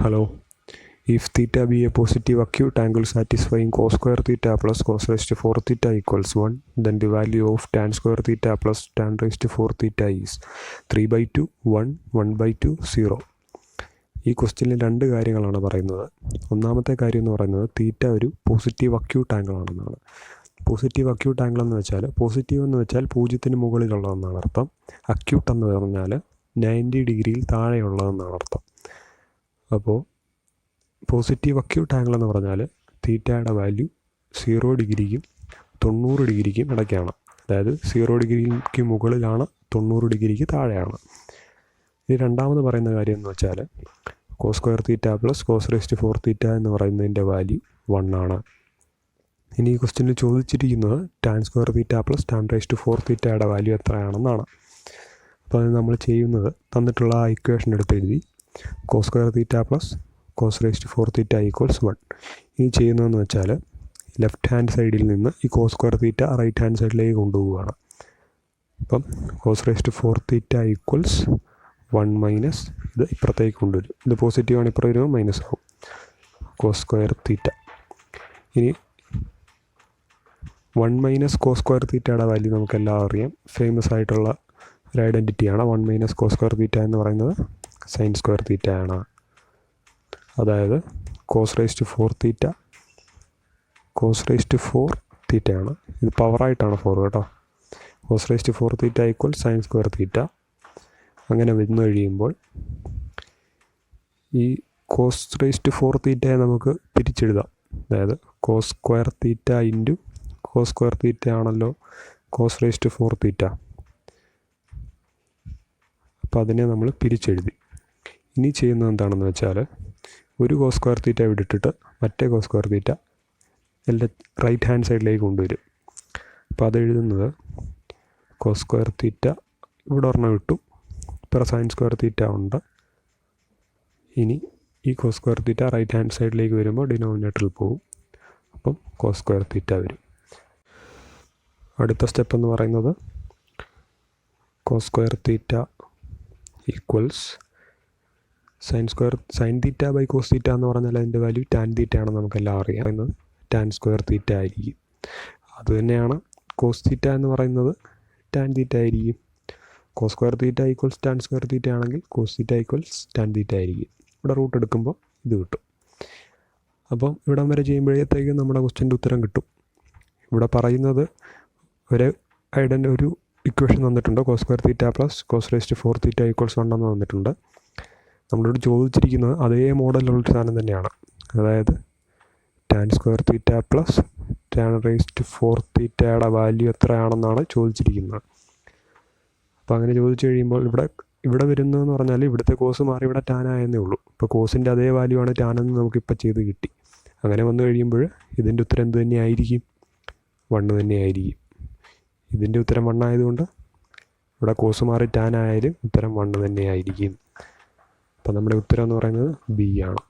Hello. If theta be a positive acute angle satisfying cos square theta plus cos raised to 4 theta equals 1, then the value of tan square theta plus tan raised to 4 theta is 3/2, 1, 1/2, 0. ഈ ക്വസ്റ്റ്യനിൽ രണ്ട് കാര്യങ്ങളാണ് പറയുന്നത്. ഒന്നാമത്തെ കാര്യം എന്ന് പറയുന്നത് തീറ്റ ഒരു പോസിറ്റീവ് അക്യൂട്ട് ആംഗിൾ ആണെന്നാണ്. പോസിറ്റീവ് അക്യൂട്ട് ആംഗിൾ എന്ന് വെച്ചാൽ പോസിറ്റീവ് എന്ന് വെച്ചാൽ 0-ന് മുകളിലുള്ളതെന്നാണ് അർത്ഥം. അക്യൂട്ട് എന്ന് പറഞ്ഞാൽ 90 ഡിഗ്രിയിൽ താഴെയുള്ളതെന്നാണ് അർത്ഥം. അപ്പോൾ പോസിറ്റീവ് അക്യൂട്ട് ആംഗിൾ എന്ന് പറഞ്ഞാൽ തീറ്റയുടെ വാല്യൂ 0 ഡിഗ്രിക്കും 90 ഡിഗ്രിക്കും ഇടയ്ക്കാണ്. അതായത് 0 ഡിഗ്രിക്ക് മുകളിലാണ്, 90 ഡിഗ്രിക്ക് താഴെയാണ്. ഇനി രണ്ടാമത് പറയുന്ന കാര്യം എന്ന് വെച്ചാൽ cos square theta plus cos raised to 4 theta എന്ന് പറയുന്നതിൻ്റെ വാല്യൂ 1 ആണ്. ഇനി ഈ ക്വസ്റ്റ്യനിൽ ചോദിച്ചിരിക്കുന്നത് tan square theta plus tan raised to 4 തീറ്റയുടെ വാല്യൂ എത്രയാണെന്നാണ്. അപ്പോൾ അത് നമ്മൾ ചെയ്യുന്നത് തന്നിട്ടുള്ള ആ ഇക്വേഷൻ എടുത്ത് എഴുതി cos square theta plus cos raised to 4 theta equals 1. ഇനി ചെയ്യുന്നതെന്ന് വെച്ചാൽ ലെഫ്റ്റ് ഹാൻഡ് സൈഡിൽ നിന്ന് ഈ cos square theta right hand സൈഡിലേക്ക് കൊണ്ടുപോവുകയാണ്. അപ്പം cos raised to 4 theta equals 1 minus ഇത് ഇപ്പുറത്തേക്ക് കൊണ്ടുവരും. ഇത് പോസിറ്റീവാണ്, ഇപ്പുറം വരുമ്പോൾ മൈനസ് ആവും. Cos square theta. ഇനി 1 മൈനസ് കോസ് സ്ക്വയർ തീറ്റയുടെ വാല്യൂ നമുക്കെല്ലാം അറിയാം. ഫേമസ് ആയിട്ടുള്ള ഒരു ഐഡൻറ്റിറ്റിയാണ്. 1 മൈനസ് കോസ് സ്ക്വയർ തീറ്റ എന്ന് പറയുന്നത് സൈൻ സ്ക്വയർ തീറ്റ ആണ്. അതായത് cos raised to 4 theta cos raised to 4 തീറ്റയാണ്. ഇത് പവറായിട്ടാണ് 4 കേട്ടോ. Cos raised to 4 theta equal sine square theta. അങ്ങനെ വന്നു കഴിയുമ്പോൾ ഈ കോസ് റേസ്റ്റ് ടു 4 തീറ്റയെ നമുക്ക് പിരിച്ചെഴുതാം. അതായത് cos square theta into cos square theta ആണല്ലോ കോസ് റേസ്റ്റ് ടു 4 തീറ്റ. അപ്പോൾ അതിനെ നമ്മൾ പിരിച്ചെഴുതി. ഇനി ചെയ്യുന്നത് എന്താണെന്ന് വെച്ചാൽ ഒരു കോസ് സ്ക്വയർ തീറ്റ വിട്ടിട്ട് മറ്റേ കോസ് സ്ക്വയർ തീറ്റ എല്ലാം റൈറ്റ് ഹാൻഡ് സൈഡിലേക്ക് കൊണ്ടുവരും. അപ്പോൾ അത് എഴുതുന്നത് കോസ് സ്ക്വയർ തീറ്റ ഇവിടെ ഒരെണ്ണം ഇട്ടു, ഇപ്പം സൈൻ സ്ക്വയർ തീറ്റ ഉണ്ട്. ഇനി ഈ cos square theta right hand സൈഡിലേക്ക് വരുമ്പോൾ ഡിനോമിനേറ്ററിൽ പോകും. അപ്പം കോസ് സ്ക്വയർ തീറ്റ വരും. അടുത്ത സ്റ്റെപ്പ് എന്ന് പറയുന്നത് cos square theta equals sine theta by cos theta എന്ന് പറഞ്ഞാൽ അതിൻ്റെ വാല്യൂ ടാൻ തീറ്റ ആണെന്ന് നമുക്കെല്ലാം അറിയാം. പറയുന്നത് ടാൻ സ്ക്വയർ തീറ്റ ആയിരിക്കും. അതുതന്നെയാണ് കോസ് തീറ്റ എന്ന് പറയുന്നത് ടാൻ തീറ്റ ആയിരിക്കും. Cos square theta equals tan square theta ആണെങ്കിൽ cos theta equals tan theta ആയിരിക്കും. ഇവിടെ റൂട്ട് എടുക്കുമ്പോൾ ഇത് കിട്ടും. അപ്പം ഇവിടം വരെ ചെയ്യുമ്പോഴത്തേക്കും നമ്മുടെ ക്വസ്റ്റ്യൻ്റെ ഉത്തരം കിട്ടും. ഇവിടെ പറയുന്നത് ഒരു ഇക്വേഷൻ തന്നിട്ടുണ്ട്. Cos square theta plus cos raised to 4 theta equals 1 എന്ന് തന്നിട്ടുണ്ട്. നമ്മളോട് ചോദിച്ചിരിക്കുന്നത് അതേ മോഡലുള്ളൊരു സാധനം തന്നെയാണ്. അതായത് tan square theta plus tan raised to 4 തീറ്റയുടെ വാല്യൂ എത്രയാണെന്നാണ് ചോദിച്ചിരിക്കുന്നത്. അപ്പോൾ അങ്ങനെ ചോദിച്ചു കഴിയുമ്പോൾ ഇവിടെ വരുന്നതെന്ന് പറഞ്ഞാൽ ഇവിടുത്തെ കോസ് മാറി ഇവിടെ ടാൻ ആയെന്നേ ഉള്ളൂ. ഇപ്പോൾ കോസിൻ്റെ അതേ വാല്യൂ ആണ് ടാനെന്ന് നമുക്കിപ്പോൾ ചെയ്ത് കിട്ടി. അങ്ങനെ വന്നു കഴിയുമ്പോൾ ഇതിൻ്റെ ഉത്തരം എന്ത് തന്നെയായിരിക്കും? 1 തന്നെയായിരിക്കും. ഇതിൻ്റെ ഉത്തരം 1 ആയതുകൊണ്ട് ഇവിടെ കോസ് മാറി ടാൻ ആയാലും ഉത്തരം 1 തന്നെയായിരിക്കും. അപ്പോൾ നമ്മുടെ ഉത്തരം എന്ന് പറയുന്നത് ബി ആണ്.